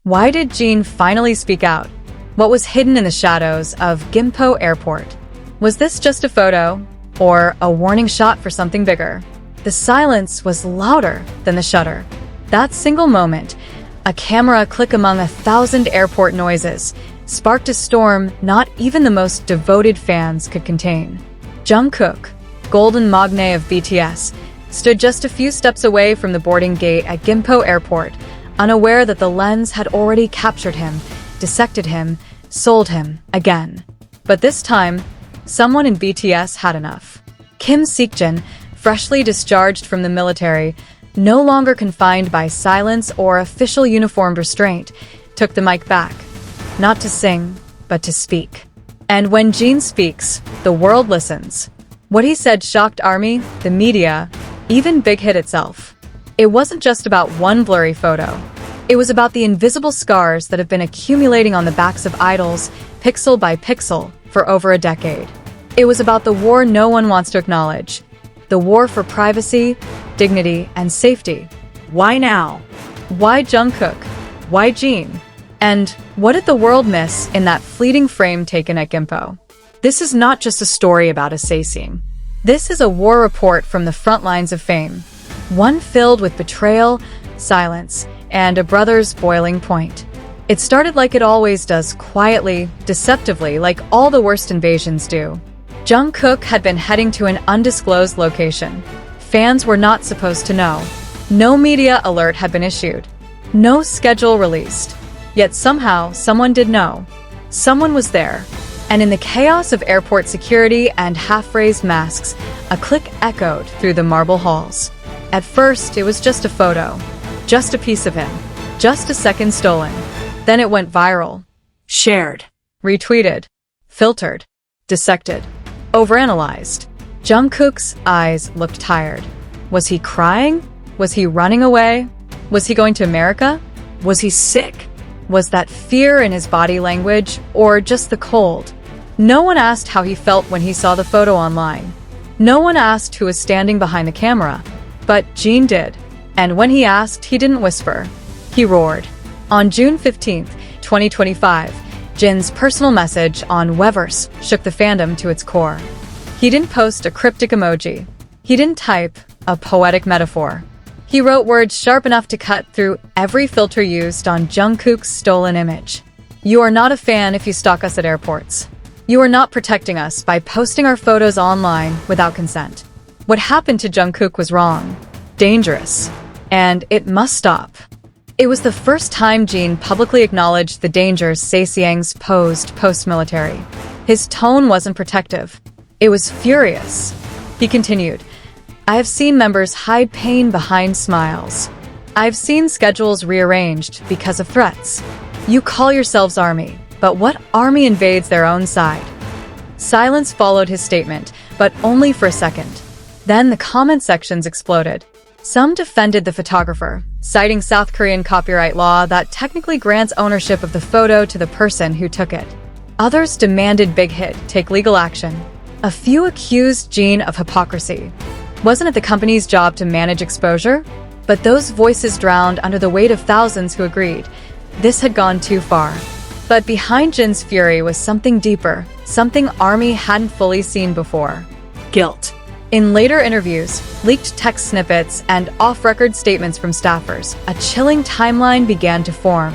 Why did Jin finally speak out? What was hidden in the shadows of Gimpo Airport? Was this just a photo, or a warning shot for something bigger? The silence was louder than the shudder. That single moment, a camera click among 1,000 airport noises, sparked a storm not even the most devoted fans could contain. Jungkook, golden magne of BTS, stood just a few steps away from the boarding gate at Gimpo Airport, unaware that the lens had already captured him, dissected him, sold him again. But this time, someone in BTS had enough. Kim Seokjin, freshly discharged from the military, no longer confined by silence or official uniformed restraint, took the mic back. Not to sing, but to speak. And when Jin speaks, the world listens. What he said shocked ARMY, the media, even Big Hit itself. It wasn't just about one blurry photo. It was about the invisible scars that have been accumulating on the backs of idols, pixel by pixel, for over a decade. It was about the war no one wants to acknowledge. The war for privacy, dignity, and safety. Why now? Why Jungkook? Why Jin? And what did the world miss in that fleeting frame taken at Gimpo? This is not just a story about a Sasaeng. This is a war report from the front lines of fame. One filled with betrayal, silence, and a brother's boiling point. It started like it always does, quietly, deceptively, like all the worst invasions do. Jungkook had been heading to an undisclosed location. Fans were not supposed to know. No media alert had been issued. No schedule released. Yet somehow, someone did know. Someone was there. And in the chaos of airport security and half-raised masks, a click echoed through the marble halls. At first, it was just a photo. Just a piece of him. Just a second stolen. Then it went viral. Shared. Retweeted. Filtered. Dissected. Overanalyzed. Jungkook's eyes looked tired. Was he crying? Was he running away? Was he going to America? Was he sick? Was that fear in his body language, or just the cold? No one asked how he felt when he saw the photo online. No one asked who was standing behind the camera. But Jin did. And when he asked, he didn't whisper. He roared. On June 15th, 2025, Jin's personal message on Weverse shook the fandom to its core. He didn't post a cryptic emoji. He didn't type a poetic metaphor. He wrote words sharp enough to cut through every filter used on Jungkook's stolen image. You are not a fan if you stalk us at airports. You are not protecting us by posting our photos online without consent. What happened to Jungkook was wrong, dangerous, and it must stop. It was the first time Jin publicly acknowledged the dangers Sasaeng's posed post-military. His tone wasn't protective. It was furious. He continued, I have seen members hide pain behind smiles. I've seen schedules rearranged because of threats. You call yourselves ARMY, but what army invades their own side? Silence followed his statement, but only for a second. Then the comment sections exploded. Some defended the photographer, citing South Korean copyright law that technically grants ownership of the photo to the person who took it. Others demanded Big Hit take legal action. A few accused Jin of hypocrisy. Wasn't it the company's job to manage exposure? But those voices drowned under the weight of thousands who agreed. This had gone too far. But behind Jin's fury was something deeper, something ARMY hadn't fully seen before. Guilt. In later interviews, leaked text snippets, and off-record statements from staffers, a chilling timeline began to form.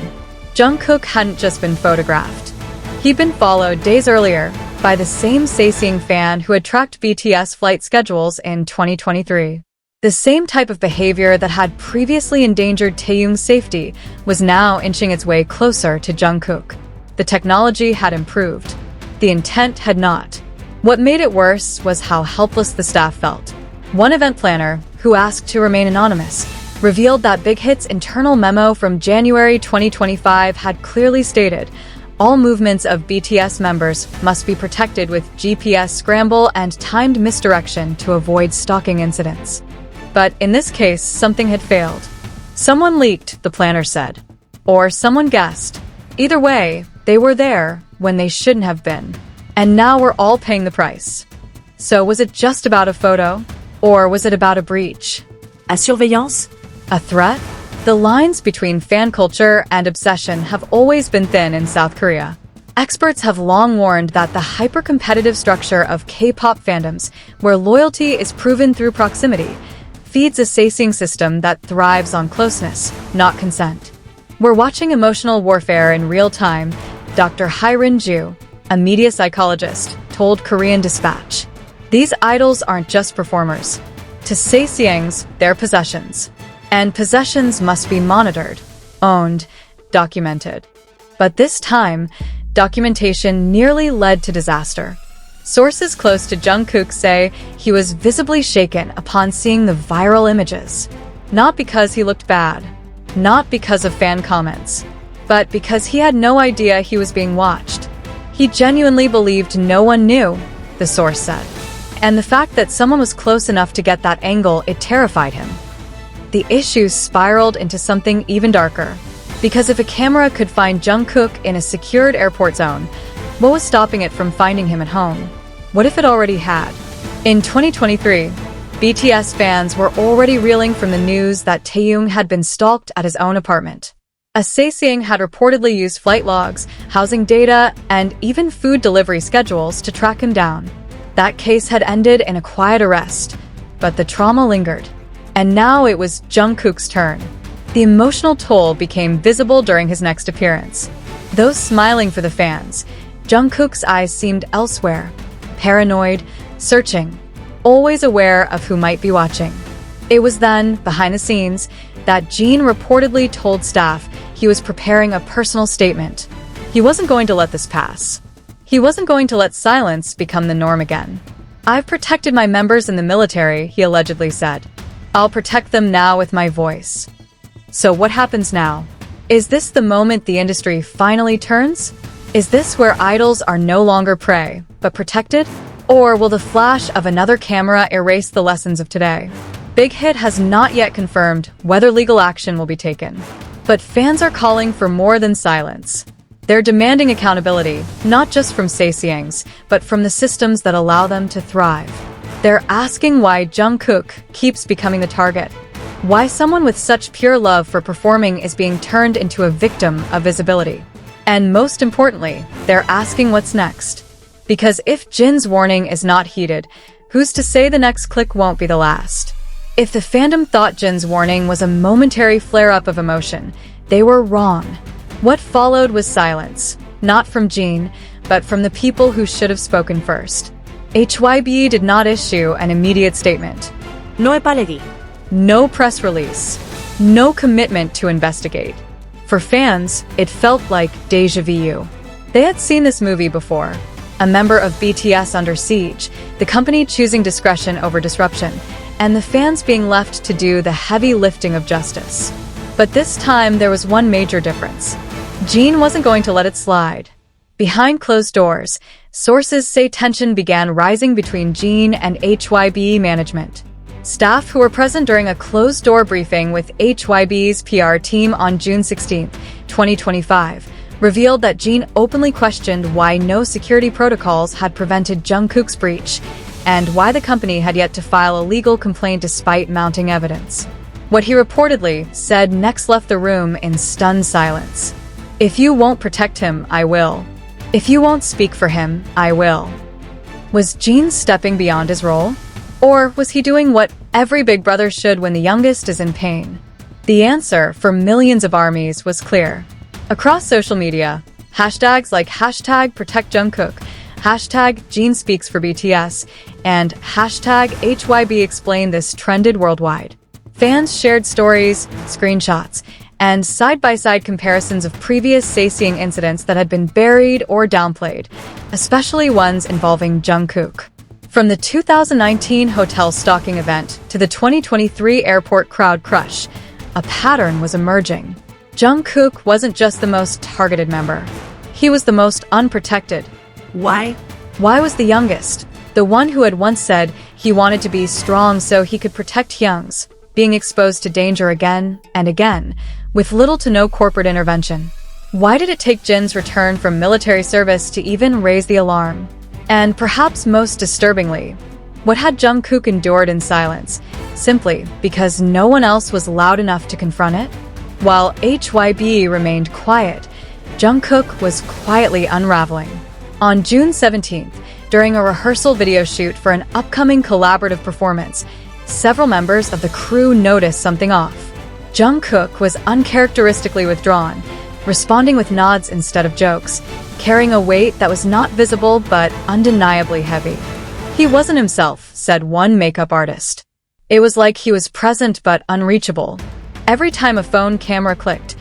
Jungkook hadn't just been photographed. He'd been followed days earlier by the same Sasaeng fan who had tracked BTS flight schedules in 2023. The same type of behavior that had previously endangered Taeyoung's safety was now inching its way closer to Jungkook. The technology had improved. The intent had not. What made it worse was how helpless the staff felt. One event planner, who asked to remain anonymous, revealed that Big Hit's internal memo from January 2025 had clearly stated, all movements of BTS members must be protected with GPS scramble and timed misdirection to avoid stalking incidents. But in this case, something had failed. Someone leaked, the planner said. Or someone guessed. Either way, they were there when they shouldn't have been. And now we're all paying the price. So was it just about a photo? Or was it about a breach? À surveillance? A threat? The lines between fan culture and obsession have always been thin in South Korea. Experts have long warned that the hyper-competitive structure of K-pop fandoms, where loyalty is proven through proximity, feeds a Sasaeng system that thrives on closeness, not consent. We're watching emotional warfare in real time, Dr. Hyrin Ju, a media psychologist, told Korean Dispatch. These idols aren't just performers. To Sasaengs, they're possessions. And possessions must be monitored, owned, documented. But this time, documentation nearly led to disaster. Sources close to Jungkook say he was visibly shaken upon seeing the viral images. Not because he looked bad, not because of fan comments, but because he had no idea he was being watched. He genuinely believed no one knew, the source said. And the fact that someone was close enough to get that angle, it terrified him. The issue spiraled into something even darker. Because if a camera could find Jungkook in a secured airport zone, what was stopping it from finding him at home? What if it already had? In 2023, BTS fans were already reeling from the news that Taeyong had been stalked at his own apartment. A Sasaeng had reportedly used flight logs, housing data, and even food delivery schedules to track him down. That case had ended in a quiet arrest, but the trauma lingered. And now it was Jungkook's turn. The emotional toll became visible during his next appearance. Though smiling for the fans, Jungkook's eyes seemed elsewhere, paranoid, searching, always aware of who might be watching. It was then, behind the scenes, that Jin reportedly told staff he was preparing a personal statement. He wasn't going to let this pass. He wasn't going to let silence become the norm again. "I've protected my members in the military," he allegedly said. "I'll protect them now with my voice." So what happens now? Is this the moment the industry finally turns? Is this where idols are no longer prey, but protected? Or will the flash of another camera erase the lessons of today? Big Hit has not yet confirmed whether legal action will be taken. But fans are calling for more than silence. They're demanding accountability, not just from Sasaengs, but from the systems that allow them to thrive. They're asking why Jungkook keeps becoming the target. Why someone with such pure love for performing is being turned into a victim of visibility. And most importantly, they're asking what's next. Because if Jin's warning is not heeded, who's to say the next click won't be the last? If the fandom thought Jin's warning was a momentary flare-up of emotion, they were wrong. What followed was silence, not from Jin, but from the people who should have spoken first. HYBE did not issue an immediate statement. No apology. No press release. No commitment to investigate. For fans, it felt like déjà vu. They had seen this movie before. A member of BTS under siege, the company choosing discretion over disruption, and the fans being left to do the heavy lifting of justice. But this time, there was one major difference. Jin wasn't going to let it slide. Behind closed doors, sources say tension began rising between Jin and HYBE management. Staff who were present during a closed-door briefing with HYBE's PR team on June 16, 2025, revealed that Jin openly questioned why no security protocols had prevented Jungkook's breach, and why the company had yet to file a legal complaint despite mounting evidence. What he reportedly said next left the room in stunned silence. "If you won't protect him, I will. If you won't speak for him, I will." Was Jin stepping beyond his role? Or was he doing what every big brother should when the youngest is in pain? The answer for millions of armies was clear. Across social media, hashtags like #ProtectJungkook, #JinSpeaksForBTS, and #HYBEXplain this trended worldwide. Fans shared stories, screenshots, and side-by-side comparisons of previous Sasaeng incidents that had been buried or downplayed, especially ones involving Jungkook. From the 2019 hotel stalking event to the 2023 airport crowd crush, a pattern was emerging. Jungkook wasn't just the most targeted member. He was the most unprotected. Why? Why was the youngest? The one who had once said he wanted to be strong so he could protect youngs, being exposed to danger again and again, with little to no corporate intervention. Why did it take Jin's return from military service to even raise the alarm? And perhaps most disturbingly, what had Jungkook endured in silence, simply because no one else was loud enough to confront it? While HYB remained quiet, Jungkook was quietly unraveling. On June 17th, during a rehearsal video shoot for an upcoming collaborative performance, several members of the crew noticed something off. Jungkook was uncharacteristically withdrawn, responding with nods instead of jokes, carrying a weight that was not visible but undeniably heavy. He wasn't himself, said one makeup artist. It was like he was present but unreachable. Every time a phone camera clicked,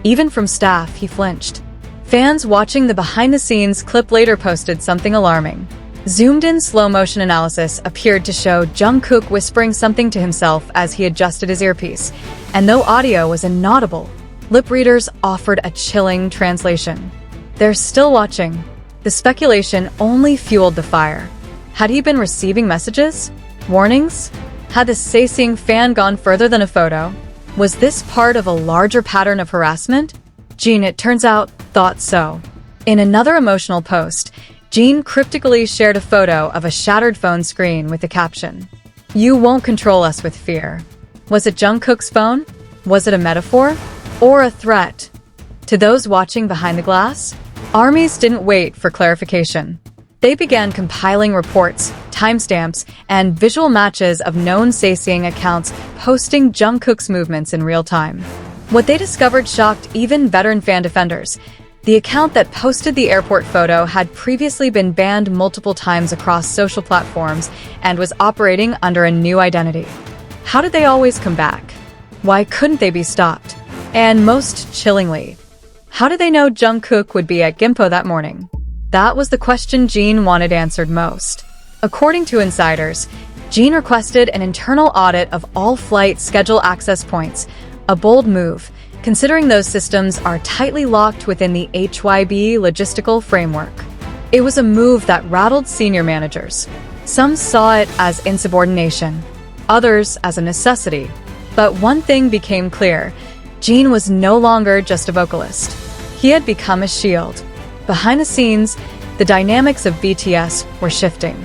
even from staff, he flinched. Fans watching the behind-the-scenes clip later posted something alarming. Zoomed-in slow-motion analysis appeared to show Jungkook whispering something to himself as he adjusted his earpiece, and though audio was inaudible, lip readers offered a chilling translation. They're still watching. The speculation only fueled the fire. Had he been receiving messages? Warnings? Had the Sasaeng fan gone further than a photo? Was this part of a larger pattern of harassment? Jin, it turns out, thought so. In another emotional post, Jin cryptically shared a photo of a shattered phone screen with the caption, "You won't control us with fear." Was it Jungkook's phone? Was it a metaphor? Or a threat? To those watching behind the glass, armies didn't wait for clarification. They began compiling reports, timestamps, and visual matches of known Sasaeng accounts posting Jungkook's movements in real time. What they discovered shocked even veteran fan defenders. The account that posted the airport photo had previously been banned multiple times across social platforms and was operating under a new identity. How did they always come back? Why couldn't they be stopped? And most chillingly, how did they know Jungkook would be at Gimpo that morning? That was the question Jin wanted answered most. According to insiders, Jin requested an internal audit of all flight schedule access points, a bold move, considering those systems are tightly locked within the HYB logistical framework. It was a move that rattled senior managers. Some saw it as insubordination, others as a necessity. But one thing became clear: Jin was no longer just a vocalist. He had become a shield. Behind the scenes, the dynamics of BTS were shifting.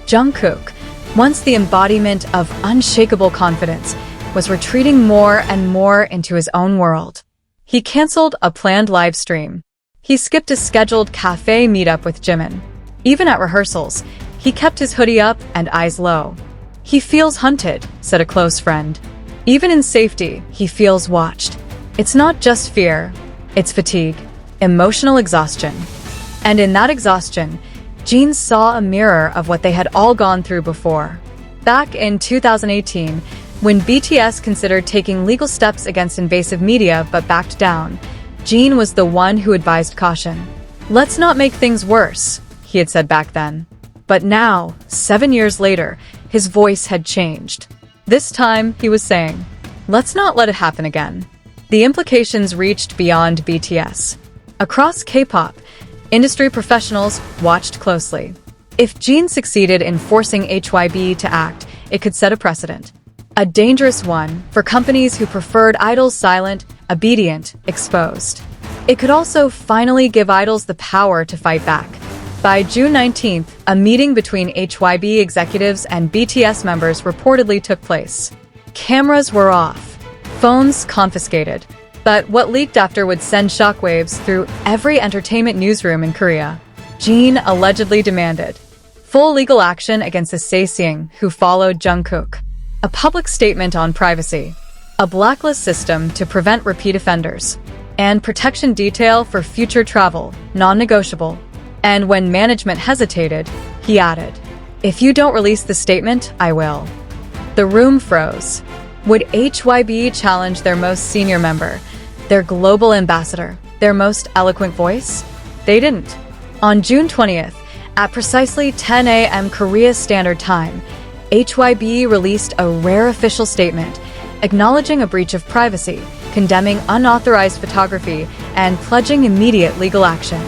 Jungkook, once the embodiment of unshakable confidence, was retreating more and more into his own world. He canceled a planned live stream. He skipped a scheduled cafe meetup with Jimin. Even at rehearsals, he kept his hoodie up and eyes low. He feels hunted, said a close friend. Even in safety, he feels watched. It's not just fear, it's fatigue, emotional exhaustion. And in that exhaustion, Jin saw a mirror of what they had all gone through before. Back in 2018, when BTS considered taking legal steps against invasive media but backed down, Jin was the one who advised caution. "Let's not make things worse," he had said back then. But now, 7 years later, his voice had changed. This time, he was saying, "Let's not let it happen again." The implications reached beyond BTS. Across K-pop, industry professionals watched closely. If Jin succeeded in forcing HYB to act, it could set a precedent. A dangerous one for companies who preferred idols silent, obedient, exposed. It could also finally give idols the power to fight back. By June 19th, a meeting between HYB executives and BTS members reportedly took place. Cameras were off, phones confiscated. But what leaked after would send shockwaves through every entertainment newsroom in Korea. Jin allegedly demanded full legal action against the Sasaeng who followed Jungkook, a public statement on privacy, a blacklist system to prevent repeat offenders, and protection detail for future travel, non-negotiable. And when management hesitated, he added, "If you don't release the statement, I will." The room froze. Would HYB challenge their most senior member, their global ambassador, their most eloquent voice? They didn't. On June 20th, at precisely 10 a.m. Korea Standard Time, HYB released a rare official statement acknowledging a breach of privacy, condemning unauthorized photography, and pledging immediate legal action.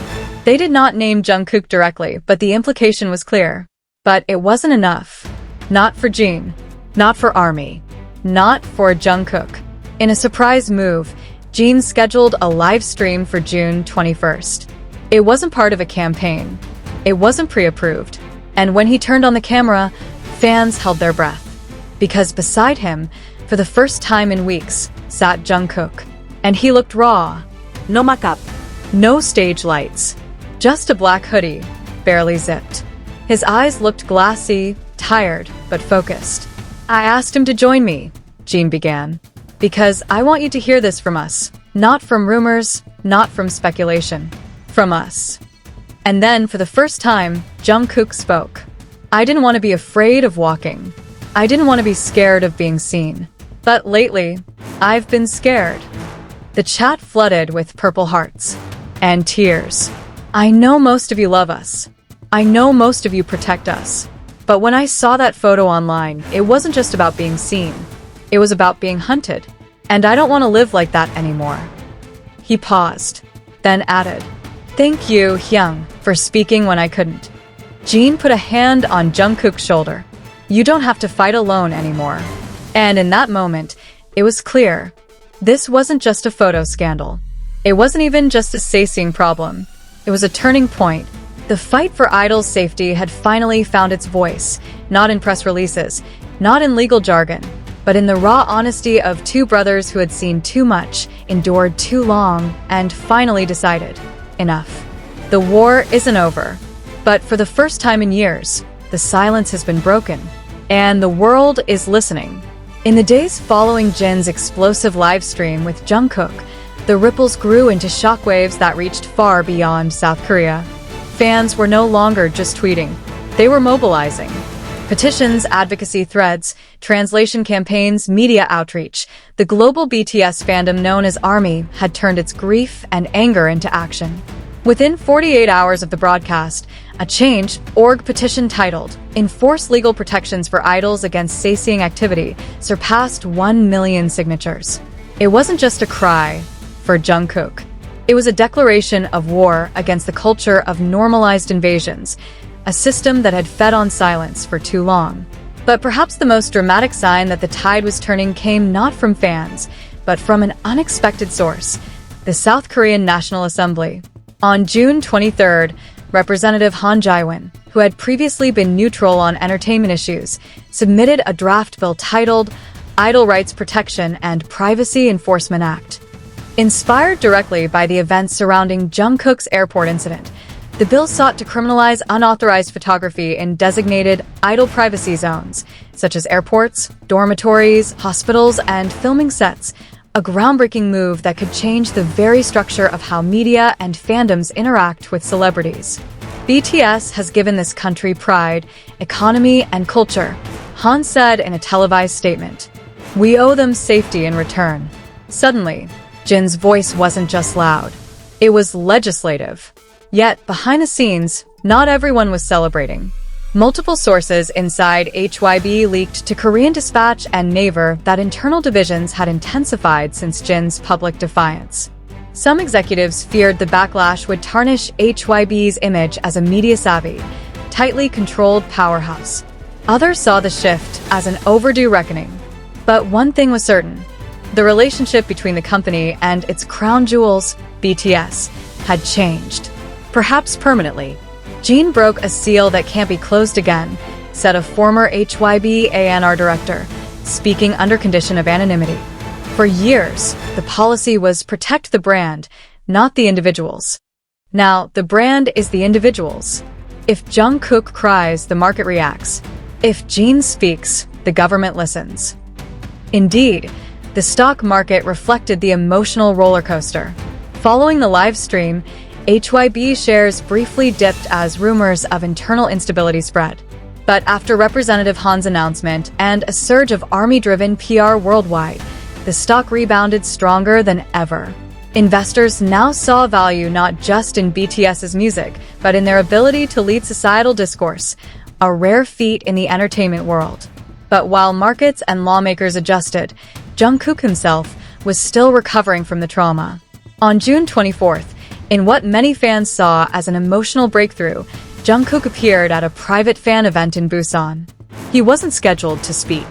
They did not name Jungkook directly, but the implication was clear. But it wasn't enough. Not for Jin. Not for ARMY. Not for Jungkook. In a surprise move, Jin scheduled a live stream for June 21st. It wasn't part of a campaign. It wasn't pre-approved. And when he turned on the camera, fans held their breath. Because beside him, for the first time in weeks, sat Jungkook. And he looked raw. No makeup. No stage lights. Just a black hoodie, barely zipped. His eyes looked glassy, tired, but focused. I asked him to join me, Jin began. Because I want you to hear this from us. Not from rumors, not from speculation. From us. And then, for the first time, Jungkook spoke. I didn't want to be afraid of walking. I didn't want to be scared of being seen. But lately, I've been scared. The chat flooded with purple hearts. And tears. I know most of you love us. I know most of you protect us. But when I saw that photo online, it wasn't just about being seen. It was about being hunted. And I don't want to live like that anymore. He paused, then added, Thank you, Hyung, for speaking when I couldn't. Jin put a hand on Jungkook's shoulder. You don't have to fight alone anymore. And in that moment, it was clear. This wasn't just a photo scandal. It wasn't even just a Sasaeng problem. It was a turning point. The fight for Idol's safety had finally found its voice, not in press releases, not in legal jargon, but in the raw honesty of two brothers who had seen too much, endured too long, and finally decided, enough. The war isn't over, but for the first time in years, the silence has been broken, and the world is listening. In the days following Jin's explosive livestream with Jungkook, the ripples grew into shockwaves that reached far beyond South Korea. Fans were no longer just tweeting. They were mobilizing. Petitions, advocacy threads, translation campaigns, media outreach. The global BTS fandom known as ARMY had turned its grief and anger into action. Within 48 hours of the broadcast, a Change.org petition titled Enforce Legal Protections for Idols Against Sasaeng Activity surpassed 1 million signatures. It wasn't just a cry for Jungkook. It was a declaration of war against the culture of normalized invasions, a system that had fed on silence for too long. But perhaps the most dramatic sign that the tide was turning came not from fans, but from an unexpected source, the South Korean National Assembly. On June 23rd, Representative Han Jae-won, who had previously been neutral on entertainment issues, submitted a draft bill titled Idol Rights Protection and Privacy Enforcement Act. Inspired directly by the events surrounding Jungkook's airport incident, the bill sought to criminalize unauthorized photography in designated idol privacy zones, such as airports, dormitories, hospitals, and filming sets, a groundbreaking move that could change the very structure of how media and fandoms interact with celebrities. BTS has given this country pride, economy, and culture, Han said in a televised statement. We owe them safety in return. Suddenly, Jin's voice wasn't just loud. It was legislative. Yet, behind the scenes, not everyone was celebrating. Multiple sources inside HYB leaked to Korean Dispatch and Naver that internal divisions had intensified since Jin's public defiance. Some executives feared the backlash would tarnish HYB's image as a media-savvy, tightly controlled powerhouse. Others saw the shift as an overdue reckoning. But one thing was certain. The relationship between the company and its crown jewels, BTS, had changed. Perhaps permanently. Jin broke a seal that can't be closed again, said a former HYB A&R director, speaking under condition of anonymity. For years, the policy was protect the brand, not the individuals. Now, the brand is the individuals. If Jungkook cries, the market reacts. If Jin speaks, the government listens. Indeed, the stock market reflected the emotional roller coaster. Following the live stream, HYB shares briefly dipped as rumors of internal instability spread. But after Representative Han's announcement and a surge of ARMY-driven PR worldwide, the stock rebounded stronger than ever. Investors now saw value not just in BTS's music, but in their ability to lead societal discourse, a rare feat in the entertainment world. But while markets and lawmakers adjusted, Jungkook himself was still recovering from the trauma. On June 24th, in what many fans saw as an emotional breakthrough, Jungkook appeared at a private fan event in Busan. He wasn't scheduled to speak.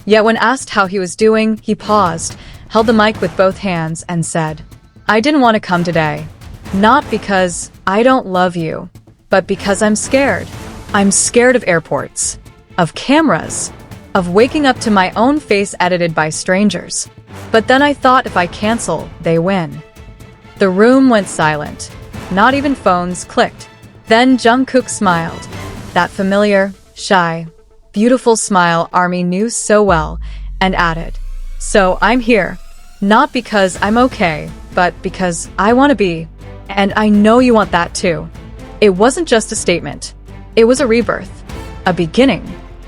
Yet when asked how he was doing, he paused, held the mic with both hands, and said, I didn't want to come today. Not because I don't love you, but because I'm scared. I'm scared of airports, of cameras, of waking up to my own face edited by strangers. But then I thought if I cancel, they win. The room went silent. Not even phones clicked. Then Jungkook smiled. That familiar, shy, beautiful smile ARMY knew so well, and added, "So I'm here. Not because I'm okay, but because I want to be. And I know you want that too." It wasn't just a statement. It was a rebirth. A beginning.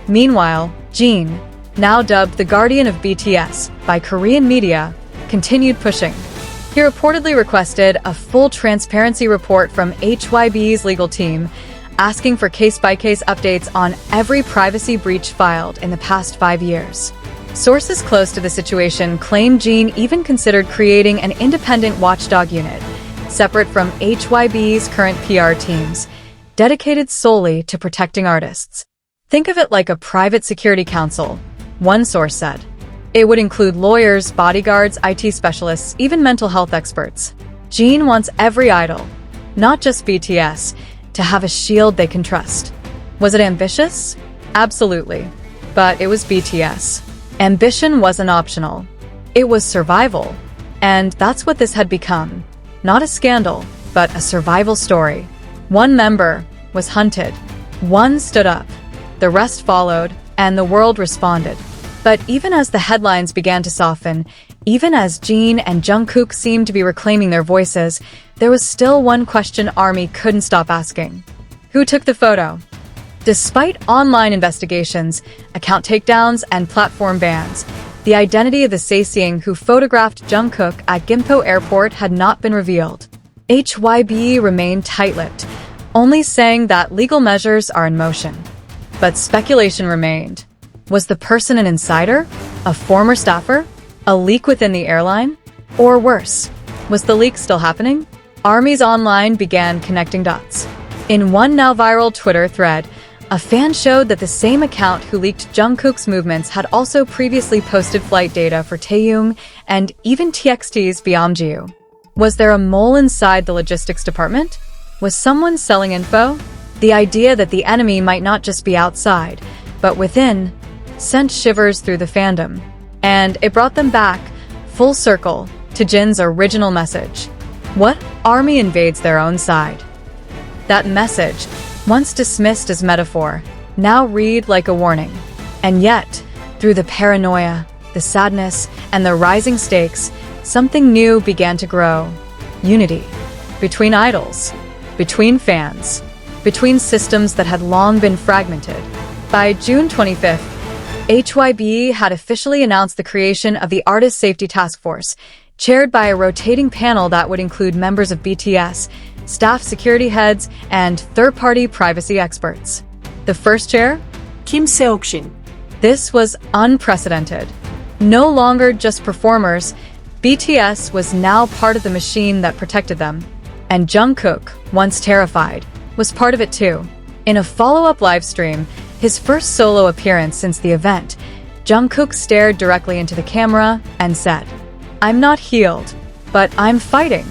Meanwhile, Jin, now dubbed the Guardian of BTS by Korean media, continued pushing. He reportedly requested a full transparency report from HYB's legal team, asking for case-by-case updates on every privacy breach filed in the past 5 years. Sources close to the situation claim Jin even considered creating an independent watchdog unit, separate from HYB's current PR teams, dedicated solely to protecting artists. Think of it like a private security council, one source said. It would include lawyers, bodyguards, IT specialists, even mental health experts. Jin wants every idol, not just BTS, to have a shield they can trust. Was it ambitious? Absolutely. But it was BTS. Ambition wasn't optional. It was survival. And that's what this had become. Not a scandal, but a survival story. One member was hunted. One stood up. The rest followed, and the world responded. But even as the headlines began to soften, even as Jin and Jungkook seemed to be reclaiming their voices, there was still one question ARMY couldn't stop asking. Who took the photo? Despite online investigations, account takedowns, and platform bans, the identity of the Sasaeng who photographed Jungkook at Gimpo Airport had not been revealed. HYB remained tight-lipped, only saying that legal measures are in motion. But speculation remained. Was the person an insider? A former staffer? A leak within the airline? Or worse, was the leak still happening? ARMY's online began connecting dots. In one now viral Twitter thread, a fan showed that the same account who leaked Jungkook's movements had also previously posted flight data for Taeyong and even TXT's Byamjiu. Was there a mole inside the logistics department? Was someone selling info? The idea that the enemy might not just be outside, but within, sent shivers through the fandom. And it brought them back, full circle, to Jin's original message. What? ARMY invades their own side. That message, once dismissed as metaphor, now read like a warning. And yet, through the paranoia, the sadness, and the rising stakes, something new began to grow. Unity. Between idols. Between fans. Between systems that had long been fragmented. By June 25th, HYB had officially announced the creation of the Artist Safety Task Force, chaired by a rotating panel that would include members of BTS, staff security heads, and third-party privacy experts. The first chair? Kim Seokjin. This was unprecedented. No longer just performers, BTS was now part of the machine that protected them. And Jungkook, once terrified, was part of it too. In a follow-up livestream, his first solo appearance since the event, Jungkook stared directly into the camera and said, "I'm not healed, but I'm fighting.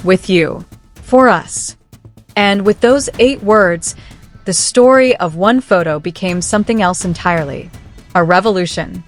With you. For us." And with those 8 words, the story of one photo became something else entirely. A revolution.